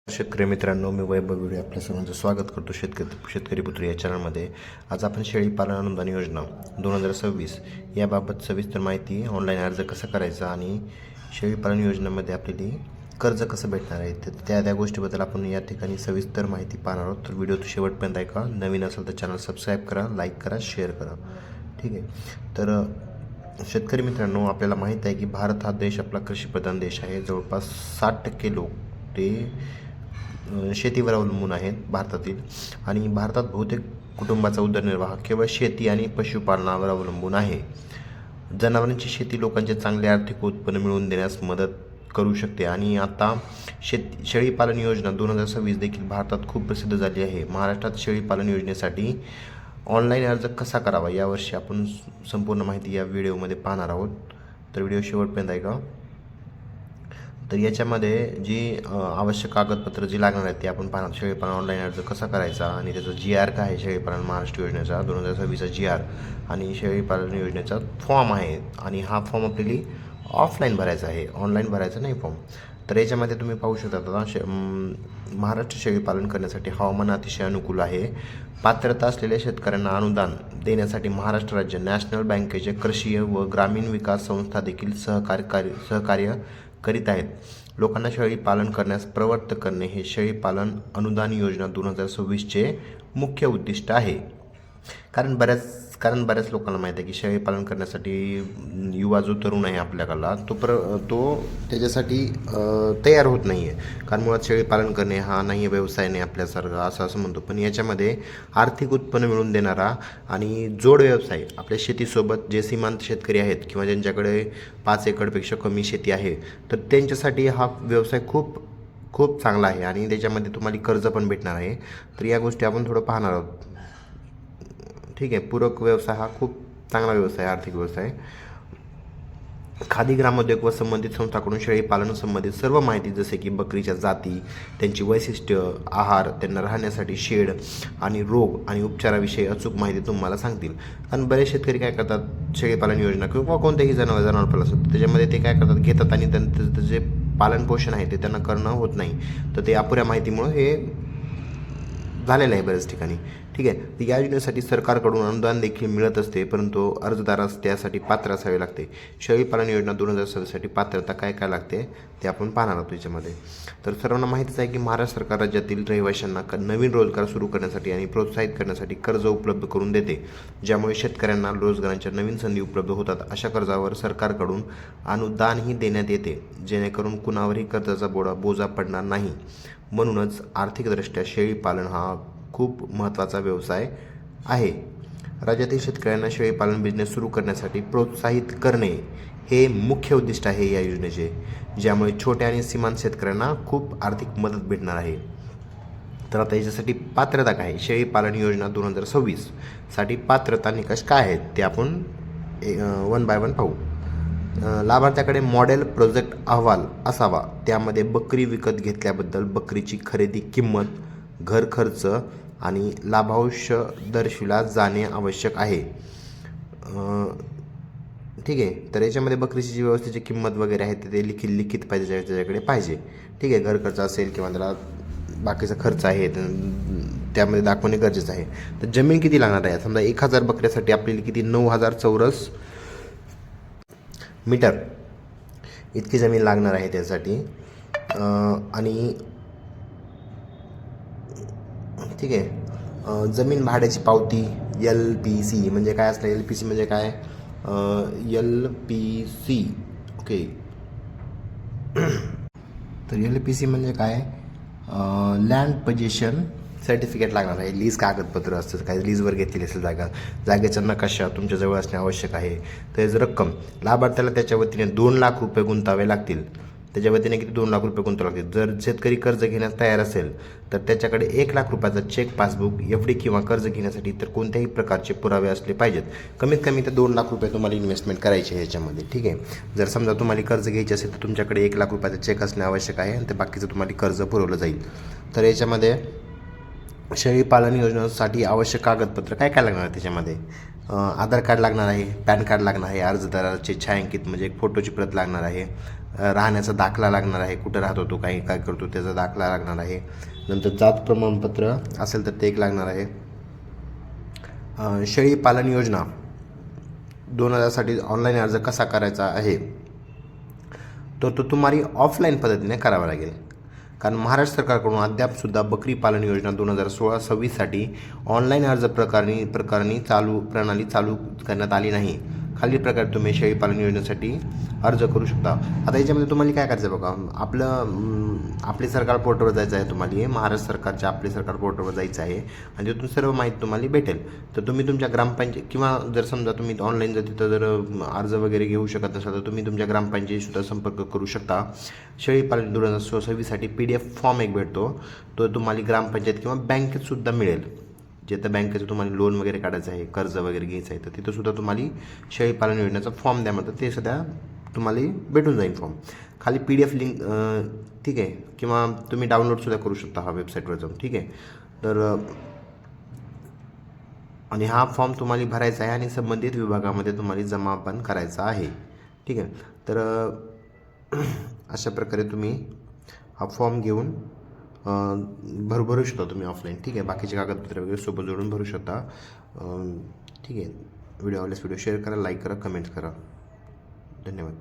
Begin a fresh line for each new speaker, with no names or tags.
शेतकरी मित्रांनो, मी वैभव भिडे आपल्या सर्वांचं स्वागत करतो शेतकरी पुत्र या चॅनलमध्ये. आज आपण शेळी पालन अनुदान योजना 2026 याबाबत सविस्तर माहिती, ऑनलाईन अर्ज कसा करायचा आणि शेळी पालन योजनेमध्ये आपल्याला कर्ज कसं भेटणार आहे त्या गोष्टीबद्दल आपण या ठिकाणी सविस्तर माहिती पाहणार आहोत. तर व्हिडिओ शेवटपर्यंत ऐका. नवीन असेल तर चॅनल सबस्क्राईब करा, लाईक करा, शेअर करा. ठीक आहे. तर शेतकरी मित्रांनो, आपल्याला माहीत आहे की भारत हा देश आपला कृषीप्रधान देश आहे. जवळपास 60% लोक ते शेतीवर अवलंबून आहेत भारतातील. आणि भारतात बहुतेक कुटुंबाचा उदरनिर्वाह केवळ शेती आणि पशुपालनावर अवलंबून आहे. जनावरांची शेती लोकांचे चांगले आर्थिक उत्पन्न मिळवून देण्यास मदत करू शकते. आणि आता शेळी पालन योजना 2026 देखील भारतात खूप प्रसिद्ध झाली आहे. महाराष्ट्रात शेळी पालन योजनेसाठी ऑनलाईन अर्ज कसा करावा यावर्षी आपण संपूर्ण माहिती या व्हिडिओमध्ये पाहणार आहोत. तर व्हिडिओ शेवटपर्यंत ऐका. तर याच्यामध्ये जी आवश्यक कागदपत्र जी लागणार आहेत ते आपण पाहणार. शेळी पालन ऑनलाईन अर्ज कसा करायचा आणि त्याचा GR काय आहे, शेळी पालन महाराष्ट्र योजनेचा 2026चा GR आणि शेळी पालन योजनेचा फॉर्म आहे. आणि हा फॉर्म आपल्याला ऑफलाईन भरायचा आहे, ऑनलाईन भरायचा नाही फॉर्म. तर याच्यामध्ये तुम्ही पाहू शकता आता महाराष्ट्र शेळी पालन करण्यासाठी हवामान अतिशय अनुकूल आहे. पात्रता असलेल्या शेतकऱ्यांना अनुदान देण्यासाठी महाराष्ट्र राज्य नॅशनल बँकेचे कृषी व ग्रामीण विकास संस्था देखील सहकार्य करीत आहेत. लोकांना शेळी पालन करण्यास प्रवृत्त करणे हे शेळी पालन अनुदान योजना 2026चे मुख्य उद्दिष्ट आहे. कारण बऱ्याच लोकांना माहीत आहे की शेळी पालन करण्यासाठी युवा जो तरुण आहे आपल्याकडला तो त्याच्यासाठी तयार होत नाही आहे. कारण मुळात शेळी पालन करणे हा नाही व्यवसाय नाही आपल्यासारखा असं म्हणतो. पण याच्यामध्ये आर्थिक उत्पन्न मिळवून देणारा आणि जोड व्यवसाय आपल्या शेतीसोबत जे सीमांत शेतकरी आहेत किंवा ज्यांच्याकडे 5 एकरपेक्षा कमी शेती आहे तर त्यांच्यासाठी हा व्यवसाय खूप चांगला आहे. आणि त्याच्यामध्ये तुम्हाला कर्ज पण भेटणार आहे. तर या गोष्टी आपण थोडं पाहणार आहोत. ठीक आहे. पूरक व्यवसाय हा खूप चांगला व्यवसाय, आर्थिक व्यवसाय. खादी ग्रामोद्योग व संबंधित संस्थांकडून शेळी पालन संबंधित सर्व माहिती जसे की बकरीच्या जाती, त्यांची वैशिष्ट्य, आहार, त्यांना राहण्यासाठी शेड आणि रोग आणि उपचाराविषयी अचूक माहिती तुम्हाला सांगतील. कारण बरेच शेतकरी काय करतात, शेळी पालन योजना किंवा कोणतेही जनावर पालन असतात त्याच्यामध्ये ते काय करतात, घेतात आणि त्यांचं जे पालनपोषण आहे ते त्यांना करणं होत नाही. तर ते अपुऱ्या माहितीमुळे हे झालेलं आहे बऱ्याच ठिकाणी. ठीक आहे. या योजनेसाठी सरकारकडून अनुदान देखील मिळत असते, परंतु अर्जदारास त्यासाठी पात्र असावे लागते. शेळी पालन योजना 2027साठी पात्रता काय लागते ते आपण पाहणार आहोत याच्यामध्ये. तर सर्वांना माहितीच आहे की महाराष्ट्र सरकार राज्यातील रहिवाशांना नवीन रोजगार सुरू करण्यासाठी आणि प्रोत्साहित करण्यासाठी कर्ज उपलब्ध करून देते, ज्यामुळे शेतकऱ्यांना रोजगारांच्या नवीन संधी उपलब्ध होतात. अशा कर्जावर सरकारकडून अनुदानही देण्यात येते, जेणेकरून कुणावरही कर्जाचा बोजा पडणार नाही. म्हणूनच आर्थिकदृष्ट्या शेळी पालन हा खूप महत्त्वाचा व्यवसाय आहे. राज्यातील शेतकऱ्यांना शेळी पालन बिझनेस सुरू करण्यासाठी प्रोत्साहित करणे हे मुख्य उद्दिष्ट आहे या योजनेचे, ज्यामुळे छोट्या आणि सीमांत शेतकऱ्यांना खूप आर्थिक मदत भेटणार आहे. तर आता याच्यासाठी पात्रता काय आहे, शेळी पालन योजना 2026 साठी पात्रता निकष काय आहेत ते आपण 1 बाय 1 पाहू. लाभार्थ्याकडे मॉडेल प्रोजेक्ट अहवाल असावा. त्यामध्ये बकरी विकत घेतल्याबद्दल बकरीची खरेदी किंमत, घर खर्च आणि लाभांश दर्शविला जाणे आवश्यक आहे. ठीक आहे. तर याच्यामध्ये बकरीची जी व्यवस्थेची किंमत वगैरे आहे ते लिखित पाहिजे, त्याच्याकडे पाहिजे. ठीक आहे. घर खर्च असेल किंवा त्याला बाकीचा खर्च आहे त्यामध्ये दाखवणे गरजेचं आहे. तर जमीन किती लागणार आहे, समजा 1000 बकऱ्यासाठी आपल्याला किती 9000 चौरस मीटर इतकी जमीन लागणार आहे त्यासाठी. आणि ठीक आहे. जमीन भाड्याची पावती LPC म्हणजे काय असतं, LPC म्हणजे काय, LPC ओके. तर LPC म्हणजे काय, लँड पोजेशन सर्टिफिकेट लागणार आहे. लीज कागदपत्र असतं, काही लीजवर घेतलेली असेल जागेचा नकाशा तुमच्याजवळ असणे आवश्यक आहे. त्याची रक्कम लाभार्थ्याला त्याच्या वतीने 2 लाख रुपये गुंतावे लागतील. त्याच्या वतीने किती 2 लाख रुपये गुंतावे लागतील. जर शेतकरी कर्ज घेण्यास तयार असेल तर त्याच्याकडे 1 लाख रुपयाचा चेक, पासबुक, FD किंवा कर्ज घेण्यासाठी इतर कोणत्याही प्रकारचे पुरावे असले पाहिजेत. कमीत कमी ते 2 लाख रुपये तुम्हाला इन्व्हेस्टमेंट करायची आहे याच्यामध्ये. ठीक आहे. जर समजा तुम्हाला कर्ज घ्यायचे असेल तर तुमच्याकडे 1 लाख रुपयाचा चेक असणे आवश्यक आहे आणि ते बाकीचं तुम्हाला कर्ज पुरवलं जाईल. तर याच्यामध्ये शेळी पालन योजनेसाठी आवश्यक कागदपत्र काय लागणार आहे त्याच्यामध्ये, आधार कार्ड लागणार आहे, पॅन कार्ड लागणार आहे, अर्जदाराचे छायांकित म्हणजे एक फोटोची प्रत लागणार आहे, राहण्याचा दाखला लागणार आहे, कुठं राहतो तो, काही काय करतो त्याचा दाखला लागणार आहे. नंतर जात प्रमाणपत्र असेल तर ते एक लागणार आहे. शेळी पालन योजना 2000साठी ऑनलाईन अर्ज कसा करायचा आहे तो तुम्हाला ऑफलाईन पद्धतीने करावा लागेल. कारण महाराष्ट्र सरकारकडून अद्यापसुद्धा बकरी पालन योजना 2016-26साठी ऑनलाईन अर्ज प्रणाली चालू करण्यात आली नाही. खालील प्रकारे तुम्ही शेळी पालन योजनेसाठी अर्ज करू शकता. आता याच्यामध्ये तुम्हाला काय करायचं आहे बघा, आपले सरकार पोर्टलवर जायचं आहे. तुम्हाला महाराष्ट्र सरकारच्या आपले सरकार पोर्टलवर जायचं आहे आणि तिथून सर्व माहिती तुम्हाला भेटेल. तर तुम्ही तुमच्या ग्रामपंचायत किंवा जर समजा तुम्ही ऑनलाईन जर तिथं जर अर्ज वगैरे घेऊ शकत नसाल तर तुम्ही तुमच्या ग्रामपंचायतीसुद्धा संपर्क करू शकता. शेळी पालन 2026साठी PDF फॉर्म एक भेटतो, तो तुम्हाला ग्रामपंचायत किंवा बँकेतसुद्धा मिळेल. जिथं बँकेचं तुम्हाला लोन वगैरे काढायचं आहे, कर्ज वगैरे घ्यायचं आहे, तर तिथंसुद्धा तुम्हाला शेळी पालन योजनेचा फॉर्म द्या म्हणतात, ते सुद्धा तुम्हाला भेटून जाईल फॉर्म. खाली PDF लिंक ठीक आहे, किंवा तुम्ही डाउनलोडसुद्धा करू शकता हा वेबसाईटवर जाऊन. ठीक आहे. तर आणि हा फॉर्म तुम्हाला भरायचा आहे आणि संबंधित विभागामध्ये तुम्हाला जमा पण करायचा आहे. ठीक आहे. तर अशा प्रकारे तुम्ही हा फॉर्म घेऊन भरू शकता तुम्ही ऑफलाईन. ठीक आहे. बाकीचे कागदपत्र वगैरे सोबत जोडून भरू शकता. ठीक आहे. व्हिडिओ आवडल्यास व्हिडिओ शेअर करा, लाईक करा, कमेंट करा. धन्यवाद.